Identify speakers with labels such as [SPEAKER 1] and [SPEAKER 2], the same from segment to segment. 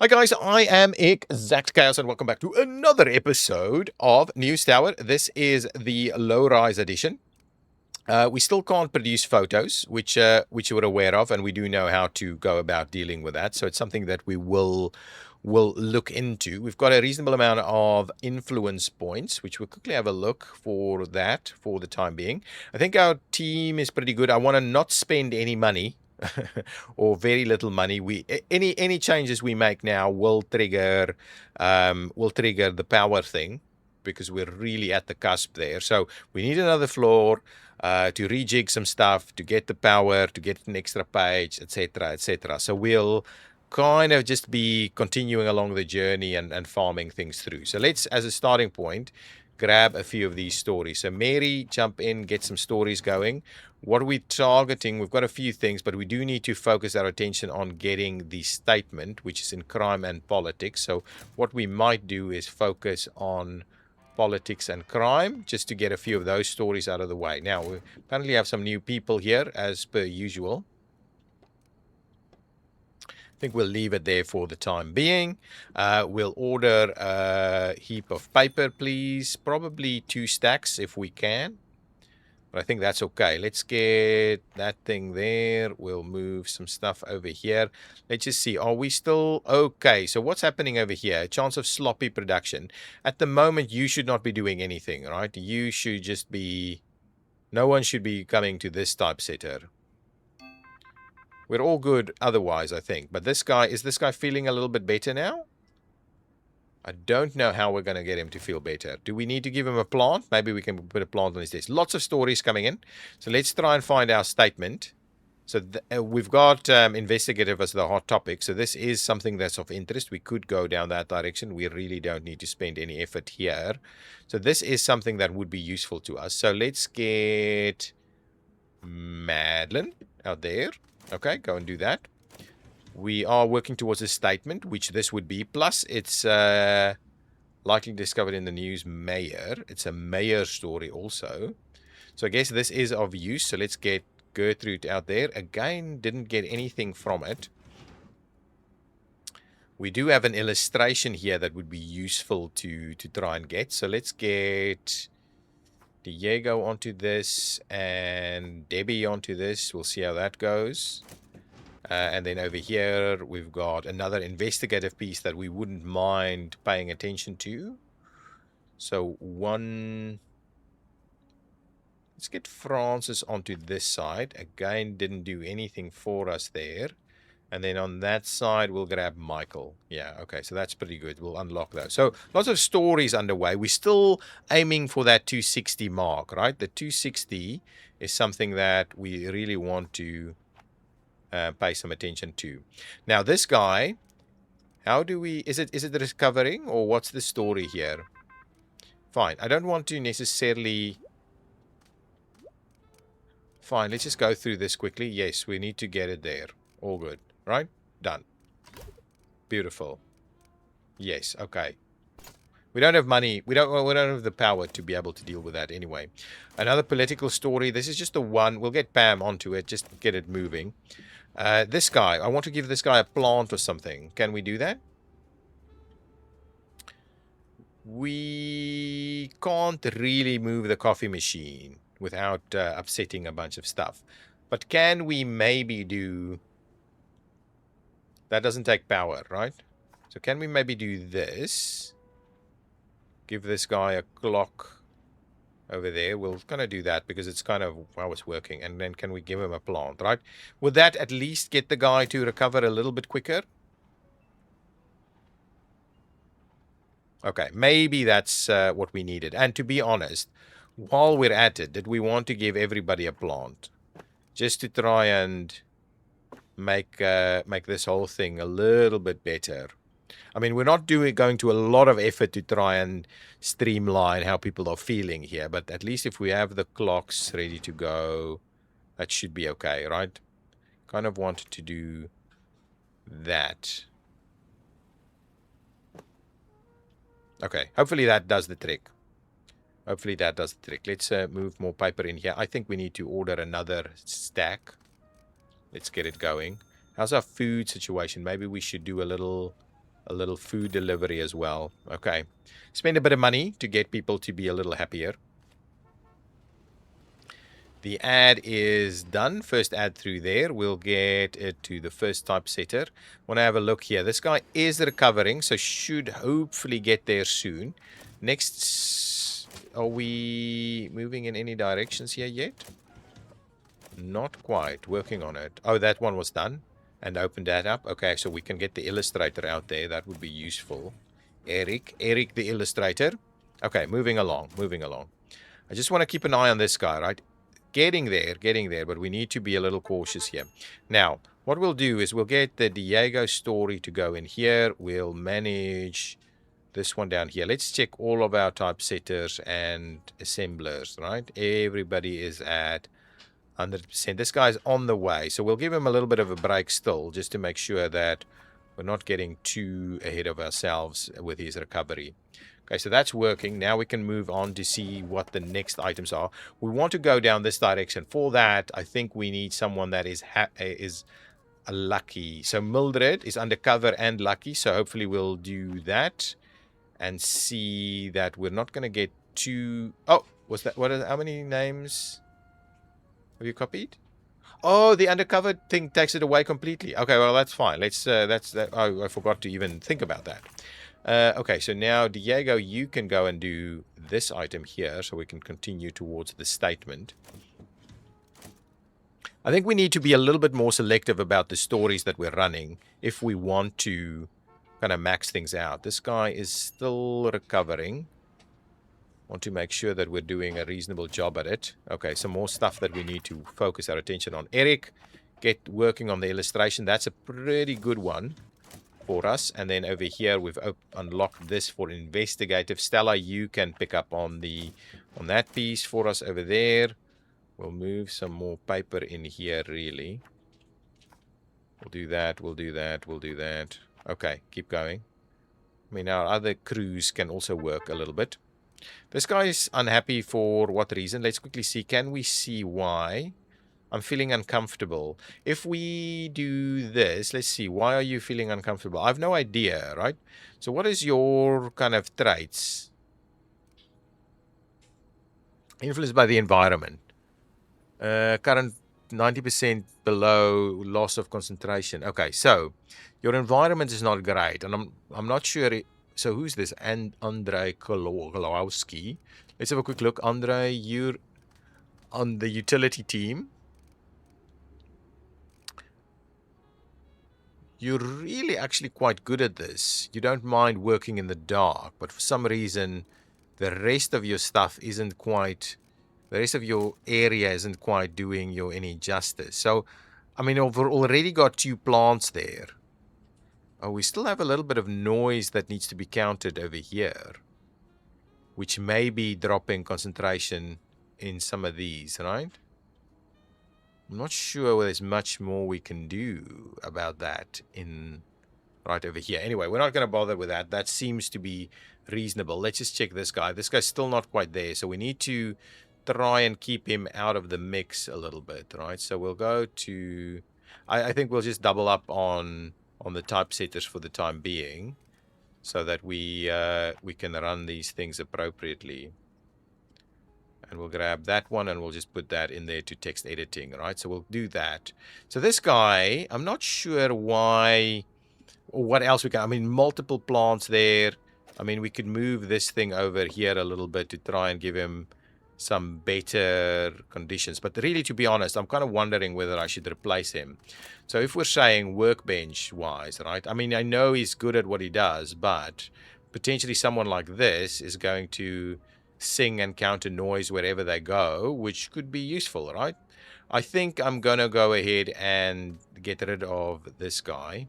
[SPEAKER 1] Hi guys, I am ExactChaos and welcome back to another episode of News Tower. This is the low-rise edition. We still can't produce photos, which you were aware of, and we do know how to go about dealing with that. So it's something that we will look into. We've got a reasonable amount of influence points, which we'll quickly have a look for that for the time being. I think our team is pretty good. I want to not spend any money or very little money. Any changes we make now will trigger the power thing because we're really at the cusp there. So we need another floor to rejig some stuff, to get the power, to get an extra page, etc., etc. So we'll kind of just be continuing along the journey and farming things through. So let's, as a starting point, grab a few of these stories. So Mary, jump in, get some stories going. What are we targeting? We've got a few things, but we do need to focus our attention on getting the statement, which is in crime and politics. So what we might do is focus on politics and crime, just to get a few of those stories out of the way. Now, we apparently have some new people here, as per usual. I think we'll leave it there for the time being. We'll order a heap of paper, please. Probably 2 stacks if we can. But I think that's okay. Let's get that thing there. We'll move some stuff over here. Let's just see. Are we still okay? So what's happening over here? A chance of sloppy production. At the moment, you should not be doing anything, right? You should just be... No one should be coming to this typesetter. We're all good otherwise, I think. But this guy, is this guy feeling a little bit better now? I don't know how we're going to get him to feel better. Do we need to give him a plant? Maybe we can put a plant on his desk. Lots of stories coming in. So let's try and find our statement. So we've got investigative as the hot topic. So this is something that's of interest. We could go down that direction. We really don't need to spend any effort here. So this is something that would be useful to us. So let's get Madeline out there. Okay, go and do that. We are working towards a statement, which this would be. Plus, it's likely discovered in the news mayor. It's a mayor story also. So I guess this is of use. So let's get Gertrude out there. Again, didn't get anything from it. We do have an illustration here that would be useful to try and get. So let's get Diego onto this and Debbie onto this. We'll see how that goes. And then over here, we've got another investigative piece that we wouldn't mind paying attention to. So let's get Francis onto this side. Again, didn't do anything for us there. And then on that side, we'll grab Michael. Yeah, okay, so that's pretty good. We'll unlock those. So lots of stories underway. We're still aiming for that 260 mark, right? The 260 is something that we really want to... pay some attention to. Now this guy, how do we, is it recovering or what's the story here? Fine, I don't want to necessarily... Fine, let's just go through this quickly. Yes, we need to get it there. All good, right? Done. Beautiful. Yes, okay. We don't have money. We don't have the power to be able to deal with that anyway. Another political story. This is just the one. We'll get Pam onto it. Just get it moving. This guy. I want to give this guy a plant or something. Can we do that? We can't really move the coffee machine without upsetting a bunch of stuff. But can we maybe do... That doesn't take power, right? So can we maybe do this? Give this guy a clock over there. We'll kind of do that because it's kind of how it's working. And then can we give him a plant, right? Would that at least get the guy to recover a little bit quicker? Okay, maybe that's what we needed. And to be honest, while we're at it, did we want to give everybody a plant? Just to try and make this whole thing a little bit better. I mean, we're not going to a lot of effort to try and streamline how people are feeling here, but at least if we have the clocks ready to go, that should be okay, right? Kind of wanted to do that. Okay, hopefully that does the trick. Hopefully that does the trick. Let's move more paper in here. I think we need to order another stack. Let's get it going. How's our food situation? Maybe we should do a little a little food delivery as well. Okay. Spend a bit of money to get people to be a little happier. The ad is done. First ad through there. We'll get it to the first typesetter. Want to have a look here. This guy is recovering, so should hopefully get there soon. Next, are we moving in any directions here yet? Not quite. Working on it. Oh, that one was done. And open that up. Okay, so we can get the illustrator out there. That would be useful. Eric the illustrator. Okay, moving along. I just want to keep an eye on this guy, right? Getting there, but we need to be a little cautious here. Now, what we'll do is we'll get the Diego story to go in here. We'll manage this one down here. Let's check all of our typesetters and assemblers, right? Everybody is at 100%. This guy's on the way, so we'll give him a little bit of a break still, just to make sure that we're not getting too ahead of ourselves with his recovery. Okay, so that's working. Now we can move on to see what the next items are. We want to go down this direction. For that, I think we need someone that is lucky. So Mildred is undercover and lucky, so hopefully we'll do that and see that we're not going to get too... Oh, was that... How many names have you copied? Oh, the undercover thing takes it away completely. Okay, well, that's fine. Let's... Oh, I forgot to even think about that. Okay, so now, Diego, you can go and do this item here so we can continue towards the statement. I think we need to be a little bit more selective about the stories that we're running if we want to kind of max things out. This guy is still recovering. Want to make sure that we're doing a reasonable job at it. Okay, some more stuff that we need to focus our attention on. Eric, get working on the illustration. That's a pretty good one for us. And then over here we've unlocked this for investigative. Stella, you can pick up on that piece for us over there. We'll move some more paper in here, really. We'll do that. Okay, keep going. I mean, our other crews can also work a little bit. This guy is unhappy for what reason? Let's quickly see. Can we see why? I'm feeling uncomfortable. If we do this, let's see. Why are you feeling uncomfortable? I have no idea, right? So what is your kind of traits? Influenced by the environment. Current 90% below, loss of concentration. Okay, so your environment is not great. And I'm not sure... So who's this? And Andre Kolowski. Let's have a quick look. Andre, you're on the utility team. You're really actually quite good at this. You don't mind working in the dark, but for some reason, the rest of your stuff isn't quite... The rest of your area isn't quite doing you any justice. So, I mean, we've already got 2 plants there. Oh, we still have a little bit of noise that needs to be counted over here, which may be dropping concentration in some of these, right? I'm not sure there's much more we can do about that in right over here. Anyway, we're not going to bother with that. That seems to be reasonable. Let's just check this guy. This guy's still not quite there, so we need to try and keep him out of the mix a little bit, right? So we'll go to... I think we'll just double up on the typesetters for the time being, so that we can run these things appropriately. And we'll grab that one and we'll just put that in there to text editing, right? So we'll do that. So this guy, I'm not sure why or what else we can. I mean, multiple plants there. I mean, we could move this thing over here a little bit to try and give him some better conditions. But really, to be honest, I'm kind of wondering whether I should replace him. So if we're saying workbench wise, right? I mean, I know he's good at what he does, but potentially someone like this is going to sing and counter noise wherever they go, which could be useful, right? I think I'm going to go ahead and get rid of this guy.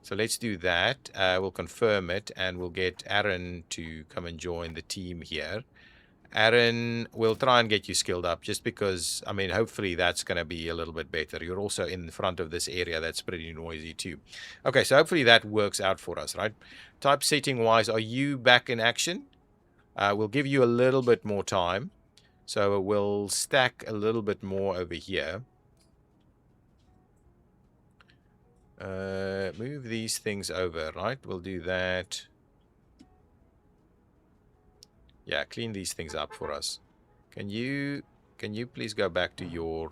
[SPEAKER 1] So let's do that. We'll confirm it and we'll get Aaron to come and join the team here. Aaron, we'll try and get you skilled up just because, I mean, hopefully that's going to be a little bit better. You're also in front of this area that's pretty noisy too. Okay, so hopefully that works out for us, right? Typesetting wise, are you back in action? We'll give you a little bit more time. So we'll stack a little bit more over here. Move these things over, right? We'll do that. Yeah, clean these things up for us. Can you please go back to your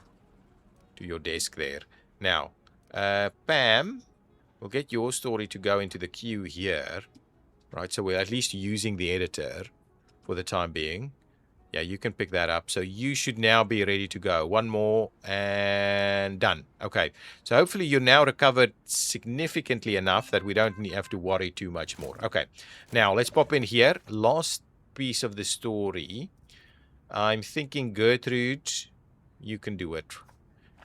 [SPEAKER 1] desk there? Now, Pam, we'll get your story to go into the queue here, right? So we're at least using the editor for the time being. Yeah, you can pick that up. So you should now be ready to go. One more and done. Okay. So hopefully you're now recovered significantly enough that we don't have to worry too much more. Okay. Now let's pop in here. Last piece of the story. I'm thinking Gertrude, you can do it.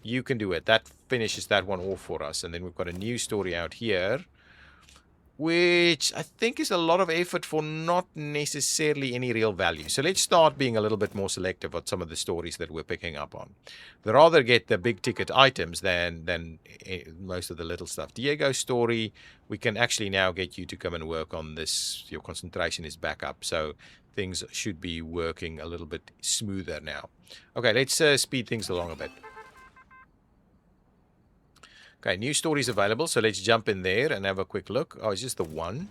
[SPEAKER 1] You can do it. That finishes that one off for us. And then we've got a new story out here, which I think is a lot of effort for not necessarily any real value. So let's start being a little bit more selective on some of the stories that we're picking up on. We'd rather get the big ticket items than most of the little stuff. Diego's story, we can actually now get you to come and work on this. Your concentration is back up, so things should be working a little bit smoother now. Okay, let's speed things along a bit. Okay, new stories available, so let's jump in there and have a quick look. Oh, it's just the one.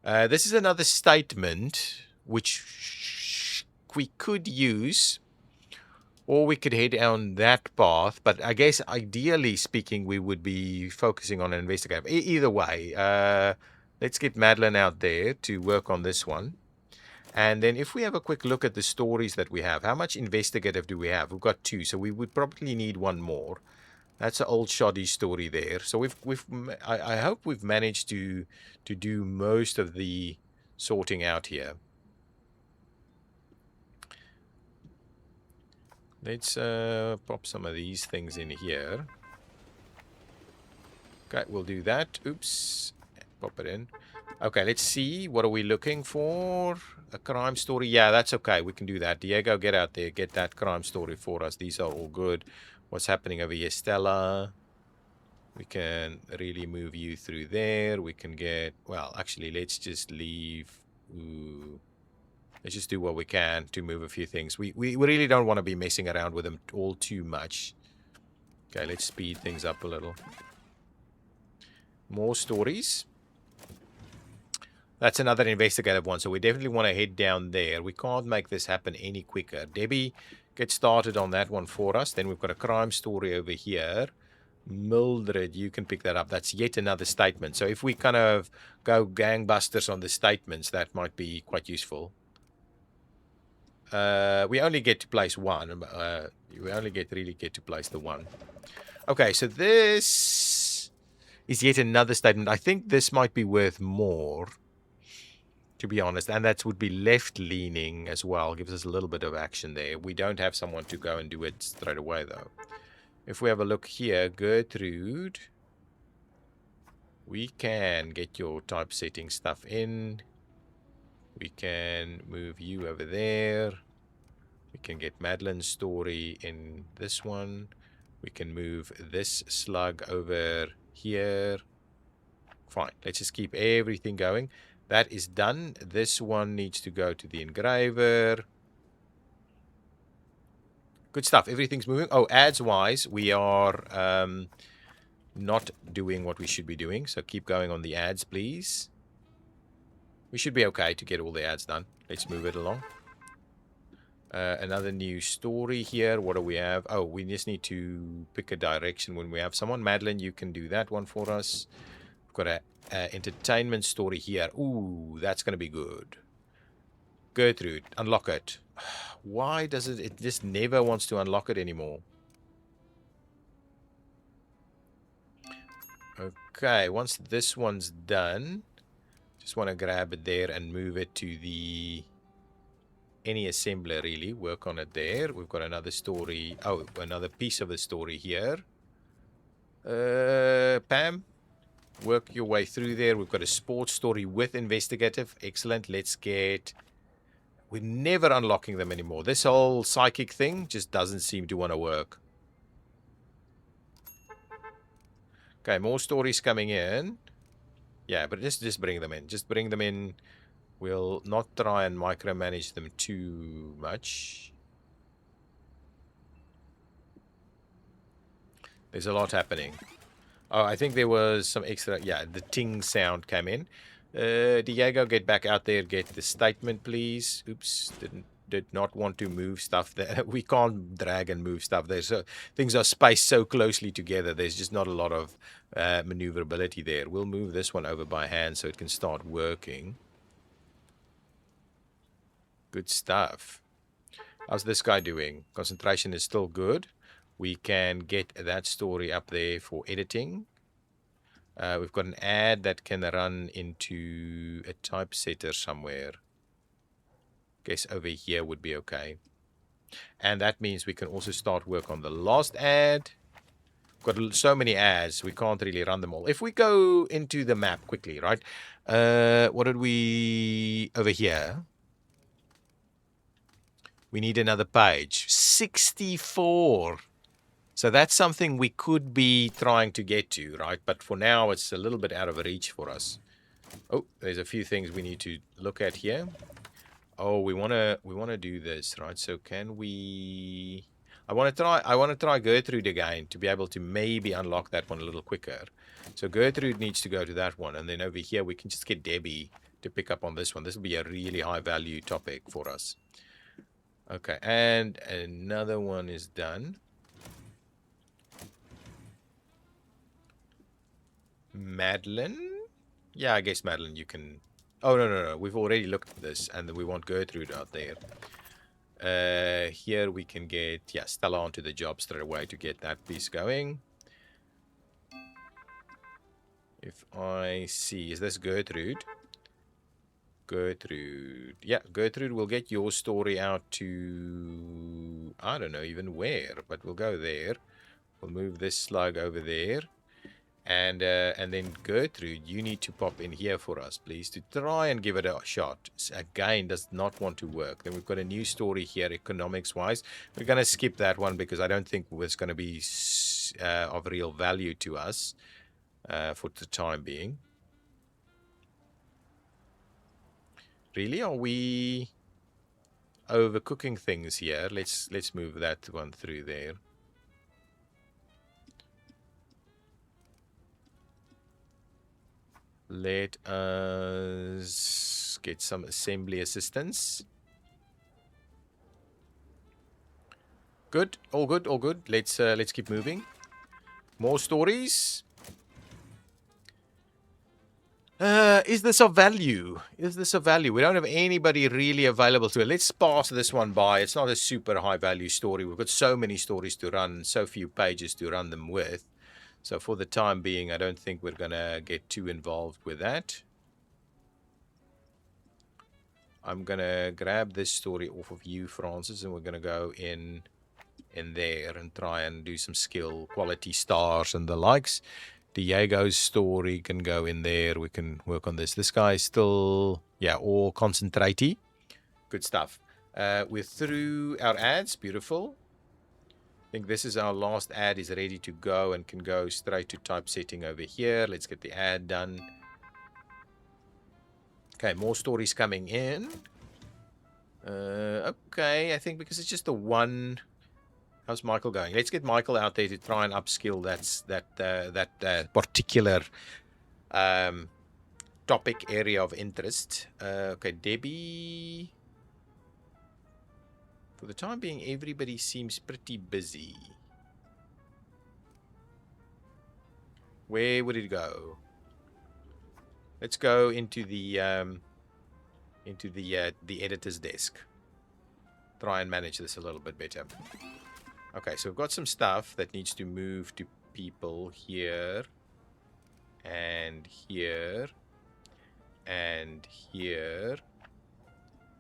[SPEAKER 1] This is another statement which we could use, or we could head down that path, but I guess ideally speaking, we would be focusing on an investigative. Either way, let's get Madeline out there to work on this one. And then if we have a quick look at the stories that we have, how much investigative do we have? We've got 2, so we would probably need 1 more. That's an old shoddy story there. So I hope we've managed to do most of the sorting out here. Let's pop some of these things in here. Okay, we'll do that. Oops, pop it in. Okay, let's see. What are we looking for? A crime story? Yeah, that's okay. We can do that. Diego, get out there. Get that crime story for us. These are all good. What's happening over here? Stella. We can really move you through there. We can get... Well, actually, let's just leave... Ooh. Let's just do what we can to move a few things. We really don't want to be messing around with them all too much. Okay, let's speed things up a little. More stories. That's another investigative one, so we definitely want to head down there. We can't make this happen any quicker. Debbie, get started on that one for us. Then we've got a crime story over here. Mildred, you can pick that up. That's yet another statement. So if we kind of go gangbusters on the statements, that might be quite useful. We only get to place 1. We only really get to place the 1. Okay, so this is yet another statement. I think this might be worth more, to be honest, and that would be left-leaning as well. Gives us a little bit of action there. We don't have someone to go and do it straight away, though. If we have a look here, Gertrude, we can get your typesetting stuff in. We can move you over there. We can get Madeline's story in this one. We can move this slug over here. Fine, let's just keep everything going. That is done. This one needs to go to the engraver. Good stuff. Everything's moving. Oh, ads-wise, we are not doing what we should be doing. So keep going on the ads, please. We should be okay to get all the ads done. Let's move it along. Another new story here. What do we have? Oh, we just need to pick a direction when we have someone. Madeline, you can do that one for us. We've got a entertainment story here. Ooh, that's going to be good. Gertrude, unlock it. Why does it just never wants to unlock it anymore? Okay, once this one's done, just want to grab it there and move it to the any assembler, really. Work on it there. We've got another story. Oh, another piece of the story here. Pam, work your way through there. We've got a sports story with investigative. Excellent. Let's get... We're never unlocking them anymore. This whole psychic thing just doesn't seem to want to work. Okay, more stories coming in. Yeah, but just bring them in. Just bring them in. We'll not try and micromanage them too much. There's a lot happening. Oh, I think there was some extra. Yeah, the ting sound came in. Diego, get back out there. Get the statement, please. Oops, did not want to move stuff there. We can't drag and move stuff there. So things are spaced so closely together. There's just not a lot of maneuverability there. We'll move this one over by hand so it can start working. Good stuff. How's this guy doing? Concentration is still good. We can get that story up there for editing. We've got an ad that can run into a typesetter somewhere. Guess over here would be okay. And that means we can also start work on the last ad. We've got so many ads, we can't really run them all. If we go into the map quickly, right? What did we... Over here. We need another page. 64. So that's something we could be trying to get to, right? But for now, it's a little bit out of reach for us. Oh, there's a few things we need to look at here. Oh, we wanna do this, right? So can we? I wanna try Gertrude again to be able to maybe unlock that one a little quicker. So Gertrude needs to go to that one, and then over here we can just get Debbie to pick up on this one. This will be a really high value topic for us. Okay, and another one is done. Madeline? Yeah, I guess Madeline, you can... Oh, no. We've already looked at this, and we want Gertrude out there. Here we can get... Yeah, Stella onto the job straight away to get that piece going. If I see... Is this Gertrude? Gertrude. Yeah, Gertrude, we'll get your story out to... I don't know even where, but we'll go there. We'll move this slug over there. And then Gertrude, you need to pop in here for us, please, to try and give it a shot. Again, does not want to work. Then we've got a new story here, economics-wise. We're going to skip that one because I don't think it's going to be of real value to us for the time being. Really, are we overcooking things here? Let's move that one through there. Let us get some assembly assistance. Good, all good, all good. Let's keep moving. More stories. Is this of value? Is this of value? We don't have anybody really available to it. Let's pass this one by. It's not a super high value story. We've got so many stories to run, so few pages to run them with. So for the time being, I don't think we're going to get too involved with that. I'm going to grab this story off of you, Francis, and we're going to go in there and try and do some skill, quality stars and the likes. Diego's story can go in there. We can work on this. This guy's still, yeah, all concentratey. Good stuff. We're through our ads. Beautiful. I think this is our last ad is ready to go and can go straight to typesetting over here. Let's get the ad done. Okay, more stories coming in. Okay, I think because it's just the one. How's Michael going? Let's get Michael out there to try and upskill that particular topic area of interest. Okay, Debbie. For the time being, everybody seems pretty busy. Where would it go? Let's go into the editor's desk. Try and manage this a little bit better. Okay, so we've got some stuff that needs to move to people here, and here, and here.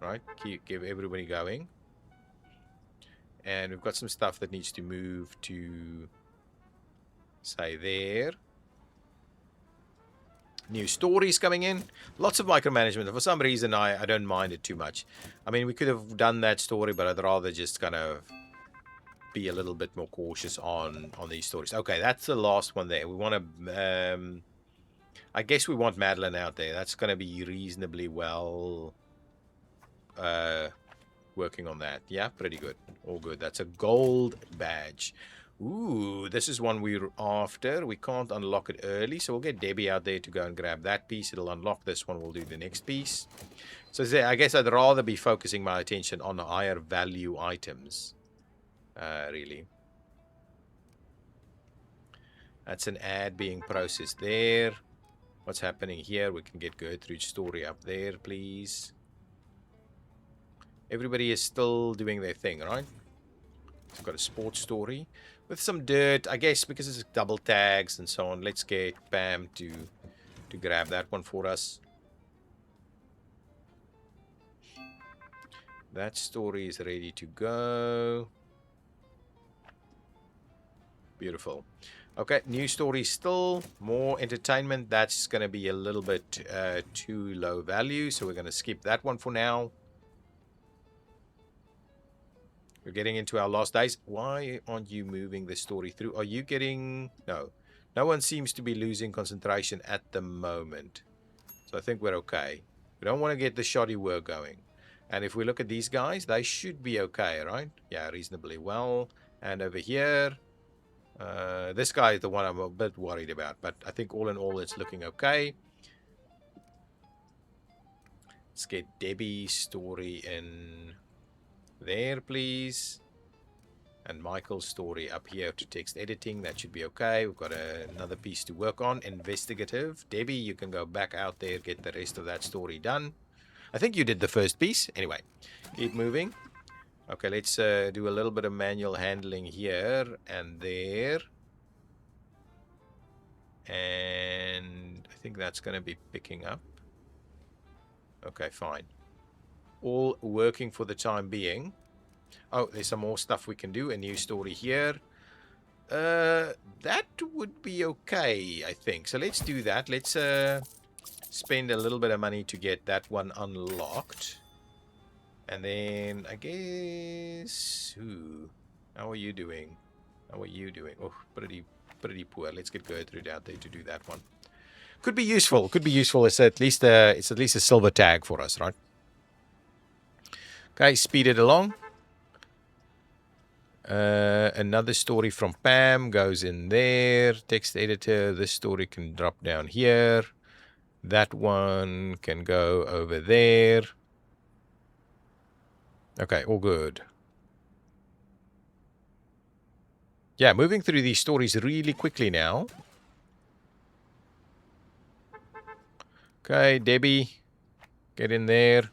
[SPEAKER 1] Right, keep everybody going. And we've got some stuff that needs to move to, say, there. New stories coming in. Lots of micromanagement. For some reason, I don't mind it too much. I mean, we could have done that story, but I'd rather just kind of be a little bit more cautious on these stories. Okay, that's the last one there. We want to... I guess we want Madeline out there. That's going to be reasonably well... working on that. Yeah, pretty good. All good. That's a gold badge. Ooh, this is one we're after. We can't unlock it early, so we'll get Debbie out there to go and grab that piece. It'll unlock this one. We'll do the next piece. So I guess I'd rather be focusing my attention on the higher value items, really. That's an ad being processed there. What's happening here? We can get Gertrude's story up there, please. Everybody is still doing their thing, right? We've got a sports story with some dirt, I guess, because it's double tags and so on. Let's get Pam to grab that one for us. That story is ready to go. Beautiful. Okay, new story still. More entertainment. That's going to be a little bit too low value, so we're going to skip that one for now. We're getting into our last days. Why aren't you moving the story through? Are you getting... No. No one seems to be losing concentration at the moment. So I think we're okay. We don't want to get the shoddy work going. And if we look at these guys, they should be okay, right? Yeah, reasonably well. And over here, this guy is the one I'm a bit worried about. But I think all in all, it's looking okay. Let's get Debbie's story in there, please. And Michael's story up here to text editing. That should be okay. We've got another piece to work on. Investigative. Debbie, you can go back out there, get the rest of that story done. I think you did the first piece. Anyway, keep moving. Okay, let's do a little bit of manual handling here and there. And I think that's going to be picking up. Okay, fine. All working for the time being. Oh, there's some more stuff we can do. A new story here. That would be okay, I think. So let's do that. Let's spend a little bit of money to get that one unlocked. And then I guess... Ooh, how are you doing? How are you doing? Oh, pretty poor. Let's get Gertrude out there to do that one. Could be useful. Could be useful. It's at least a silver tag for us, right? Okay, speed it along. Another story from Pam goes in there. Text editor. This story can drop down here. That one can go over there. Okay, all good. Yeah, moving through these stories really quickly now. Okay, Debbie, get in there.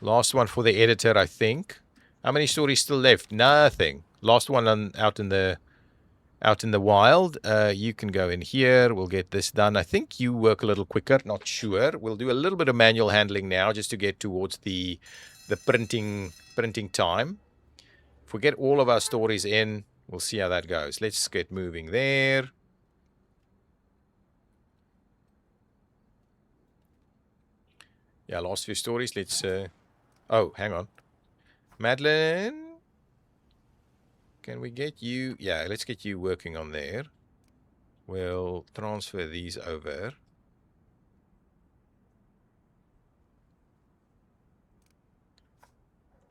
[SPEAKER 1] Last one for the editor, I think. How many stories still left? Nothing. Last one out in the wild. You can go in here. We'll get this done. I think you work a little quicker. Not sure. We'll do a little bit of manual handling now just to get towards the printing time. If we get all of our stories in, we'll see how that goes. Let's get moving there. Yeah, last few stories. Let's... Oh, hang on. Madeline? Can we get you... Yeah, let's get you working on there. We'll transfer these over.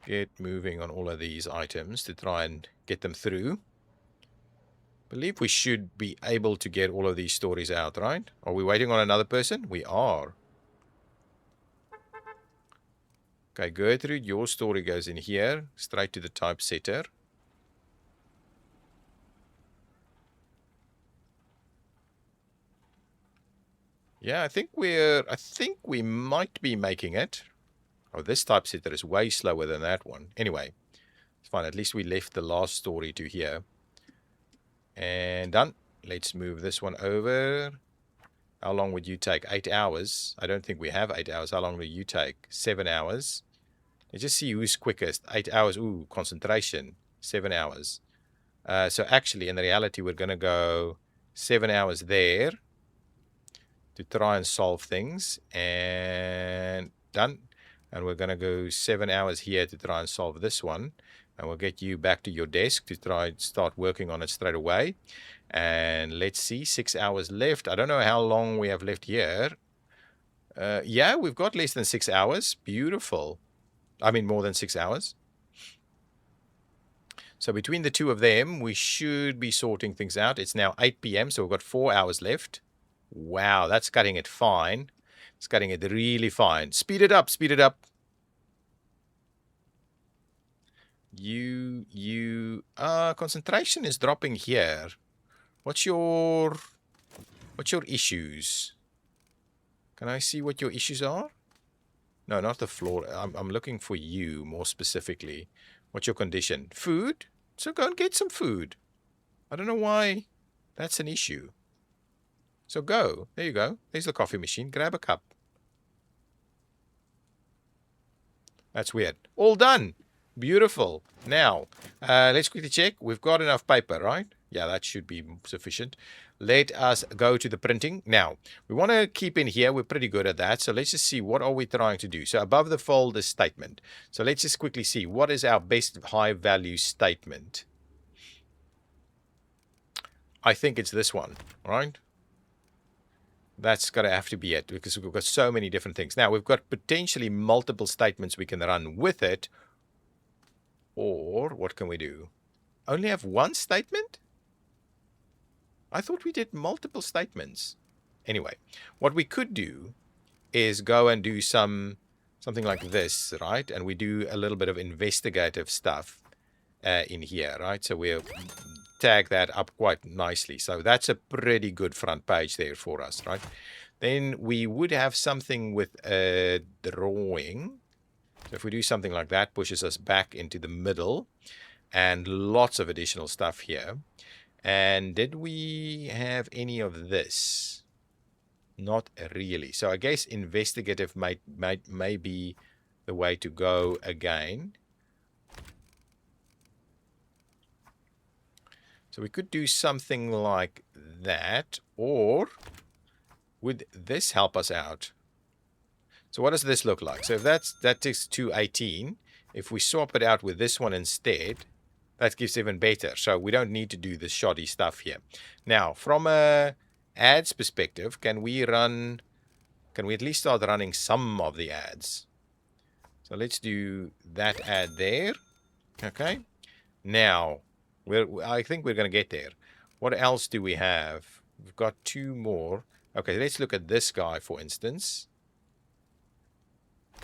[SPEAKER 1] Get moving on all of these items to try and get them through. Believe we should be able to get all of these stories out, right? Are we waiting on another person? We are. Okay, Gertrude, your story goes in here, straight to the typesetter. Yeah, I think we might be making it. Oh, this typesetter is way slower than that one. Anyway, it's fine. At least we left the last story to here. And done. Let's move this one over. How long would you take? 8 hours. I don't think we have 8 hours. How long do you take? 7 hours. Let's just see who's quickest. 8 hours. Ooh, concentration. 7 hours. So actually, in reality, we're going to go 7 hours there to try and solve things. And done. And we're going to go 7 hours here to try and solve this one. And we'll get you back to your desk to try and start working on it straight away. And let's see, 6 hours left. I don't know how long we have left here. Yeah, we've got less than 6 hours. Beautiful. I mean, more than 6 hours. So between the two of them, we should be sorting things out. It's now 8 p.m., so we've got 4 hours left. Wow, that's cutting it fine. It's cutting it really fine. Speed it up, speed it up. Concentration is dropping here. What's your issues? Can I see what your issues are? No, not the floor. I'm looking for you more specifically. What's your condition? Food? So go and get some food. I don't know why that's an issue. So go. There you go. There's the coffee machine. Grab a cup. That's weird. All done. Beautiful. Now, let's quickly check. We've got enough paper, right? Yeah, that should be sufficient. Let us go to the printing. Now, we want to keep in here. We're pretty good at that. So let's just see, what are we trying to do? So above the fold is statement. So let's just quickly see, what is our best high value statement? I think it's this one, right? That's got to have to be it, because we've got so many different things. Now, we've got potentially multiple statements we can run with it. Or what can we do? Only have one statement? I thought we did multiple statements. Anyway, what we could do is go and do something like this, right? And we do a little bit of investigative stuff in here, right? So we'll tag that up quite nicely. So that's a pretty good front page there for us, right? Then we would have something with a drawing. So if we do something like that, pushes us back into the middle, and lots of additional stuff here. And did we have any of this? Not really. So I guess investigative may be the way to go again. So we could do something like that, or would this help us out? So what does this look like? So if that takes 218, if we swap it out with this one instead, that gives even better. So we don't need to do this shoddy stuff here. Now, from a ads perspective, can we at least start running some of the ads? So let's do that ad there. Okay. Now, I think we're going to get there. What else do we have? We've got 2 more. Okay, let's look at this guy, for instance.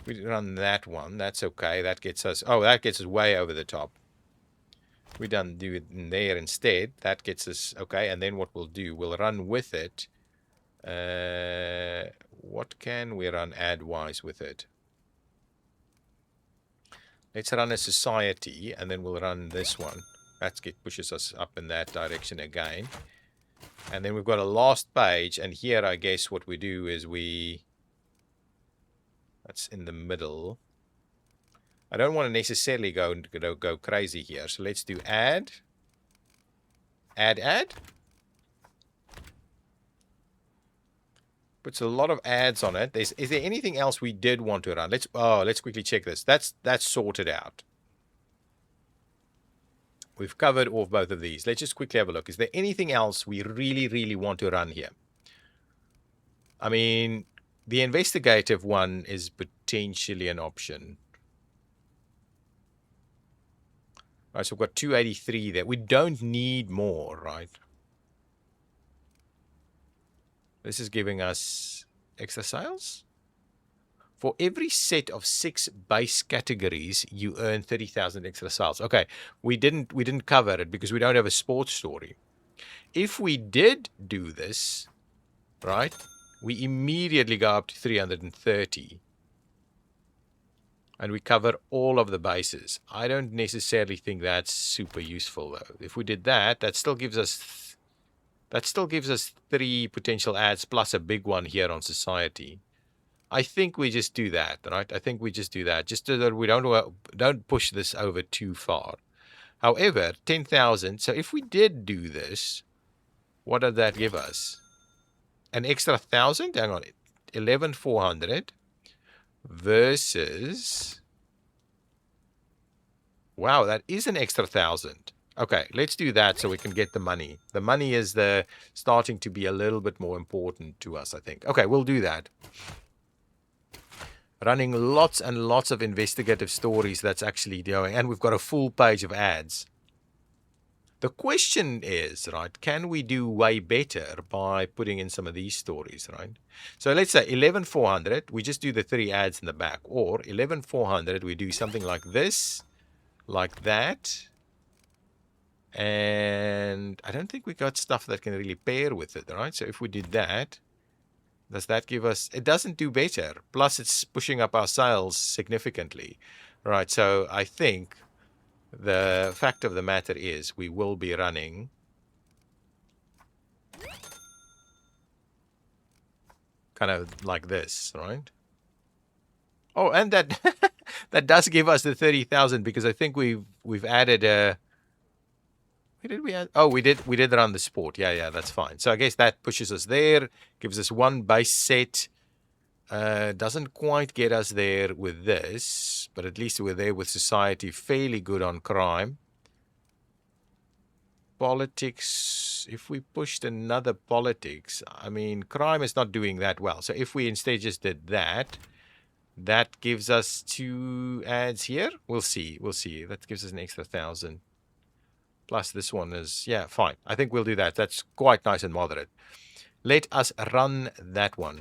[SPEAKER 1] We run that one. That's okay. That gets us way over the top. We do it in there instead. That gets us okay. And then what we'll do, we'll run with it. What can we run ad-wise with it? Let's run a society, and then we'll run this one. That pushes us up in that direction again. And then we've got a last page, and here I guess what we do is that's in the middle. I don't want to necessarily go crazy here. So let's do add. Puts a lot of ads on it. Is there anything else we did want to run? Let's quickly check this. That's sorted out. We've covered off both of these. Let's just quickly have a look. Is there anything else we really, really want to run here? I mean, the investigative one is potentially an option. All right, so we've got 283 there. We don't need more, right? This is giving us extra sales. For every set of 6 base categories, you earn 30,000 extra sales. Okay, we didn't cover it because we don't have a sports story. If we did do this, right, we immediately go up to 330. And we cover all of the bases. I don't necessarily think that's super useful though. If we did that, that still gives us 3 potential ads plus a big one here on society. I think we just do that, right? I think we just do that, just so that we don't push this over too far. However, 10,000. So if we did do this, what did that give us? An extra 1,000? Hang on, 11,400 versus. Wow, that is an extra 1,000. Okay, let's do that so we can get the money. The money is starting to be a little bit more important to us, I think. Okay, we'll do that. Running lots and lots of investigative stories that's actually doing, and we've got a full page of ads. The question is, right, can we do way better by putting in some of these stories, right? So let's say 11,400, we just do the 3 ads in the back, or 11,400, we do something like this, like that, and I don't think we got stuff that can really pair with it, right? So if we did that, does that give us, it doesn't do better, plus it's pushing up our sales significantly, right? So I think the fact of the matter is we will be running kind of like this, right? Oh, and that that does give us the 30,000 because I think we've added a. Where did we add? Oh, we did run the sport. Yeah, that's fine. So I guess that pushes us there, gives us one base set. Doesn't quite get us there with this, but at least we're there with society, fairly good on crime. Politics, if we pushed another politics, I mean, crime is not doing that well. So if we instead just did that, that gives us 2 ads here. We'll see. That gives us an extra 1,000. Plus this one is, yeah, fine. I think we'll do that. That's quite nice and moderate. Let us run that one.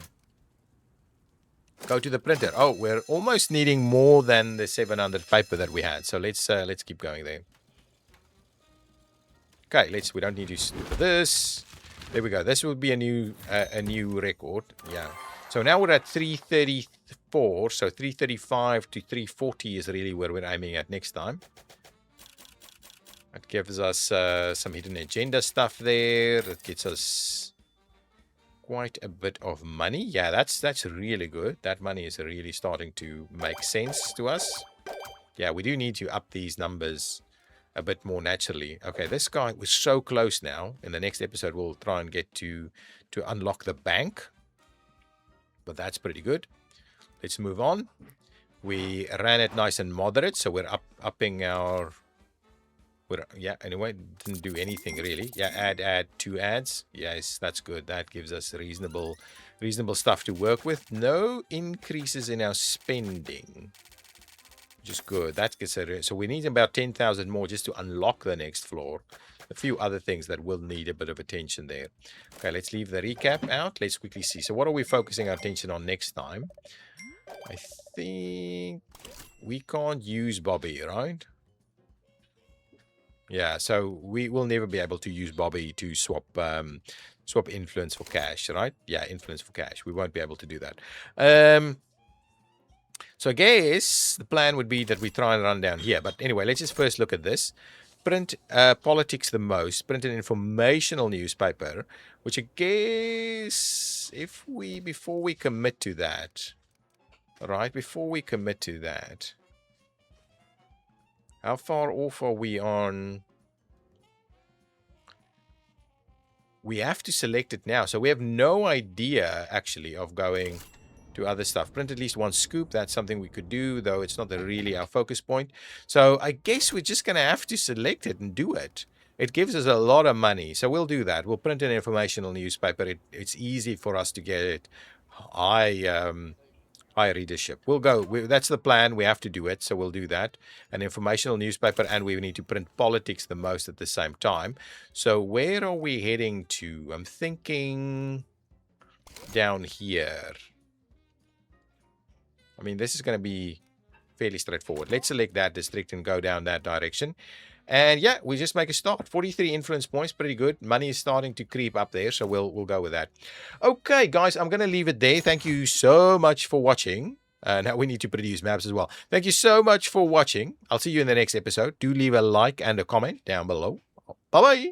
[SPEAKER 1] Go to the printer. Oh, we're almost needing more than the 700 paper that we had. So let's keep going there. Okay, we don't need to do this. There we go. This will be a new record. Yeah. So now we're at 334. So 335 to 340 is really where we're aiming at next time. It gives us some hidden agenda stuff there. It gets us quite a bit of money. Yeah, that's really good. That money is really starting to make sense to us. Yeah, we do need to up these numbers a bit more naturally. Okay, this guy was so close now. In the next episode, we'll try and get to unlock the bank. But that's pretty good. Let's move on. We ran it nice and moderate, so we're upping our... yeah, anyway, didn't do anything really. Yeah, add 2 ads. Yes, that's good. That gives us reasonable stuff to work with. No increases in our spending, which is good. That gets it. So we need about 10,000 more just to unlock the next floor. A few other things that will need a bit of attention there. Okay, let's leave the recap out. Let's quickly see. So what are we focusing our attention on next time? I think we can't use Bobby, right? Yeah, so we will never be able to use Bobby to swap influence for cash, right? Yeah, influence for cash. We won't be able to do that. So I guess the plan would be that we try and run down here. But anyway, let's just first look at this. Print politics the most. Print an informational newspaper, which I guess before we commit to that, right? Before we commit to that, how far off are we on? We have to select it now. So we have no idea, actually, of going to other stuff. Print at least 1 scoop. That's something we could do, though it's not really our focus point. So I guess we're just going to have to select it and do it. It gives us a lot of money. So we'll do that. We'll print an informational newspaper. It's easy for us to get it high readership. We'll go. That's the plan. We have to do it, so we'll do that. An informational newspaper, and we need to print politics the most at the same time. So where are we heading to? I'm thinking down here. I mean, this is going to be fairly straightforward. Let's select that district and go down that direction. And yeah, we just make a start. 43 influence points, pretty good. Money is starting to creep up there, so we'll go with that. Okay, guys, I'm going to leave it there. Thank you so much for watching. Now we need to produce maps as well. Thank you so much for watching. I'll see you in the next episode. Do leave a like and a comment down below. Bye-bye.